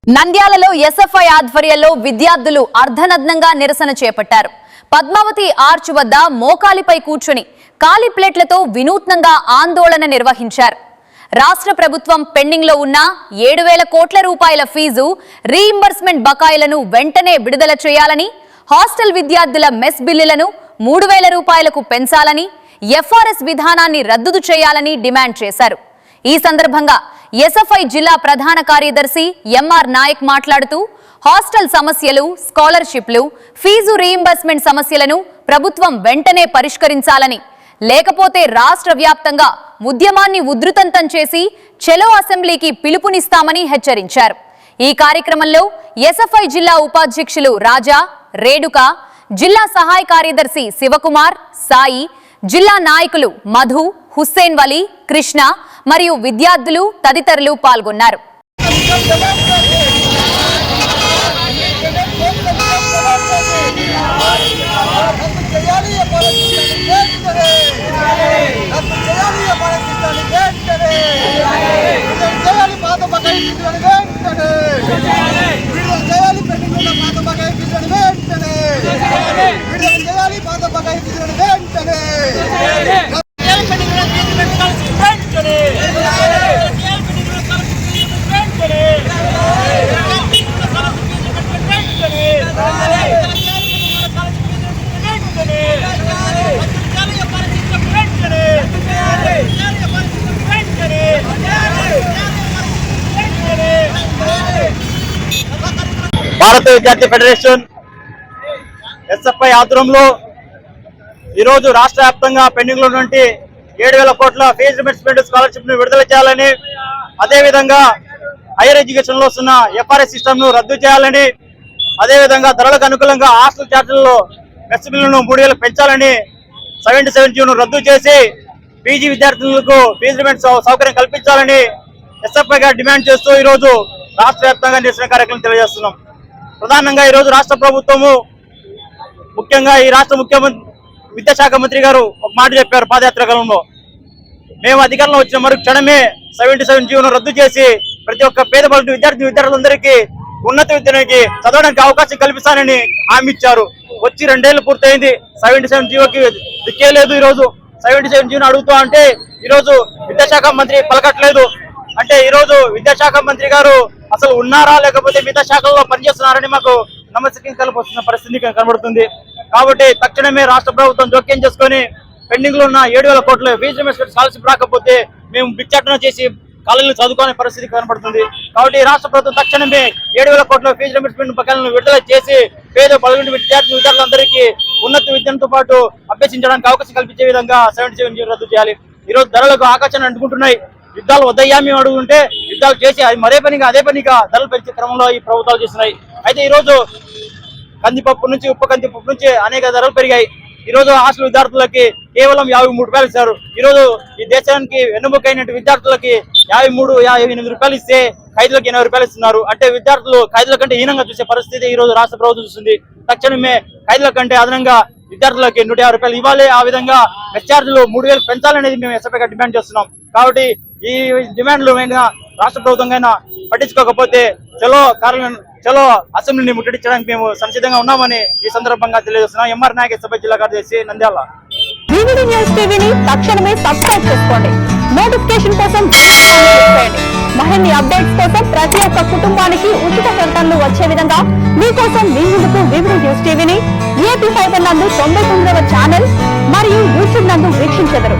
నంద్యాలలో ఎస్ఎఫ్ఐ ఆధ్వర్యంలో విద్యార్థులు అర్ధనగ్నంగా నిరసన చేపట్టారు. పద్మావతి ఆర్చ్ వద్ద మోకాలిపై కూర్చుని ఖాళీ ప్లేట్లతో వినూత్నంగా ఆందోళన నిర్వహించారు. రాష్ట్ర ప్రభుత్వం పెండింగ్ లో ఉన్న 7,000 కోట్ల రూపాయల ఫీజు రీయింబర్స్మెంట్ బకాయిలను వెంటనే విడుదల చేయాలని, హాస్టల్ విద్యార్థుల మెస్ బిల్లులను 3,000 రూపాయలకు పెంచాలని, ఎఫ్ఆర్ఎస్ విధానాన్ని రద్దు చేయాలని డిమాండ్ చేశారు. ఈ సందర్భంగా ఎస్ఎఫ్ఐ జిల్లా ప్రధాన కార్యదర్శి ఎంఆర్ నాయక్ మాట్లాడుతూ హాస్టల్ సమస్యలు, స్కాలర్షిప్లు, ఫీజు రీయింబర్స్మెంట్ సమస్యలను ప్రభుత్వం వెంటనే పరిష్కరించాలని, లేకపోతే రాష్ట్ర వ్యాప్తంగా ఉద్యమాన్ని ఉధృతం చేసి చెలో అసెంబ్లీకి పిలుపునిస్తామని హెచ్చరించారు. ఈ కార్యక్రమంలో ఎస్ఎఫ్ఐ జిల్లా ఉపాధ్యక్షులు రాజా, రేణుక, జిల్లా సహాయ కార్యదర్శి శివకుమార్, సాయి, జిల్లా నాయకులు మధు, హుస్సేన్ వలీ, కృష్ణ మరియు విద్యార్థులు తదితరులు పాల్గొన్నారు. భారత విద్యార్థి ఫెడరేషన్ ఎస్ఎఫ్ఐ ఆధ్వర్యంలో ఈరోజు రాష్ట్ర వ్యాప్తంగా పెండింగ్ లో ఉన్నటువంటి 7,000 కోట్ల ఫీజు రీయింబర్స్మెంట్ స్కాలర్షిప్ ను విడుదల చేయాలని, అదేవిధంగా హైయర్ ఎడ్యుకేషన్ లో వస్తున్న ఎఫ్ఆర్ఎస్ సిస్టమ్ ను రద్దు చేయాలని, అదేవిధంగా ధరలకు అనుకూలంగా హాస్టల్ ఛార్జీలలో మెస్ బిల్లును 3,000 పెంచాలని, 77G ను రద్దు చేసి పీజీ విద్యార్థులకు ఫీజు రీయింబర్స్మెంట్ సౌకర్యం కల్పించాలని ఎస్ఎఫ్ఐ గా డిమాండ్ చేస్తూ ఈరోజు రాష్ట్ర వ్యాప్తంగా నిరసన కార్యక్రమం తెలియజేస్తున్నాం. ప్రధానంగా ఈరోజు రాష్ట్ర ప్రభుత్వము, ముఖ్యంగా ఈ రాష్ట్ర ముఖ్యమంత్రి విద్యాశాఖ మంత్రి గారు ఒక మాట చెప్పారు పాదయాత్ర కాలంలో. మేము అధికారంలో వచ్చిన మరు క్షణమే 77G ను రద్దు చేసి ప్రతి ఒక్క పేద విద్యార్థులందరికీ ఉన్నత విద్యకి చదవడానికి అవకాశం కల్పిస్తానని హామీ ఇచ్చారు. వచ్చి 2 ఏళ్లు పూర్తయింది. 77G దిక్కే లేదు. ఈరోజు 77G ను అడుగుతా అంటే ఈరోజు విద్యాశాఖ మంత్రి పలకట్లేదు. అంటే ఈరోజు విద్యాశాఖ మంత్రి గారు అసలు ఉన్నారా లేకపోతే మిగతా శాఖల్లో పనిచేస్తున్నారని మాకు నమ్మకం కల్పిస్తున్న పరిస్థితి కనబడుతుంది. కాబట్టి తక్షణమే రాష్ట్ర ప్రభుత్వం జోక్యం చేసుకుని పెండింగ్ లో ఉన్న 7,000 కోట్ల ఫీజు రీయింబర్స్మెంట్ స్కాలర్షిప్ రాకపోతే మేము భిక్షాటన చేసి కాలేజీలు చదువుకునే పరిస్థితి కనబడుతుంది. కాబట్టి రాష్ట్ర ప్రభుత్వం తక్షణమే 7,000 కోట్ల ఫీజు రీయింబర్స్మెంట్ బకాయిలను విడుదల చేసి పేద పదకొండు విద్యార్థులందరికీ ఉన్నత విద్యతో పాటు అభ్యసించడానికి అవకాశం కల్పించే విధంగా 77G రద్దు చేయాలి. ఈరోజు ధరలకు ఆకాశాన్ని అంటుకుంటున్నాయి. యుద్ధాలు వద్దయ్యా మేము అడుగుతుంటే యుద్ధాలు చేసి అదే పనిగా ధరలు పెంచే క్రమంలో ఈ ప్రభుత్వాలు చేస్తున్నాయి. అయితే ఈరోజు కందిపప్పు నుంచి, ఉప్పు కందిపప్పు నుంచి అనేక ధరలు పెరిగాయి. ఈరోజు హాస్టల్ విద్యార్థులకి కేవలం 53 రూపాయలు ఇస్తారు. ఈరోజు ఈ దేశానికి వెన్నుముకైన విద్యార్థులకి 58 రూపాయలు ఇస్తే ఖైదీలకు 80 రూపాయలు ఇస్తున్నారు. అంటే విద్యార్థులు ఖైదీల కంటే హీనంగా చూసే పరిస్థితి ఈ రోజు రాష్ట్ర ప్రభుత్వం చూస్తుంది. తక్షణమే ఖైదీల కంటే అదనంగా విద్యార్థులకి 150 రూపాయలు ఇవ్వాలి. ఆ విధంగా మెస్ ఛార్జీలు 3,000 పెంచాలనేది మేము ఎస్ఎఫ్ఐగా డిమాండ్ చేస్తున్నాం. కాబట్టి ఈ డిమాండ్లు రాష్ట్ర ప్రభుత్వంగా పట్టించుకోకపోతే చలో అసెంబ్లీని ముట్టడించడానికి మేము సంసిద్ధంగా ఉన్నామని ఈ సందర్భంగా తెలియజేస్తున్నాం. ఎంఆర్ నాయక్, ఎస్ఎఫ్ఐ జిల్లా కార్యదర్శి, నంద్యాల. వివిడి న్యూస్ టీవీని తక్షణమే సబ్స్క్రైబ్ చేసుకోండి. నోటిఫికేషన్ కోసం మరిన్ని అప్డేట్స్ కోసం ప్రతి ఒక్క కుటుంబానికి ఉచిత ప్రకటనలు వచ్చే విధంగా మీకోసం మీ ముందుకు వివిడి న్యూస్ టీవీని ఏపీ 5 నందు 99వ ఛానల్ మరియు యూట్యూబ్ నందు వీక్షించెదరు.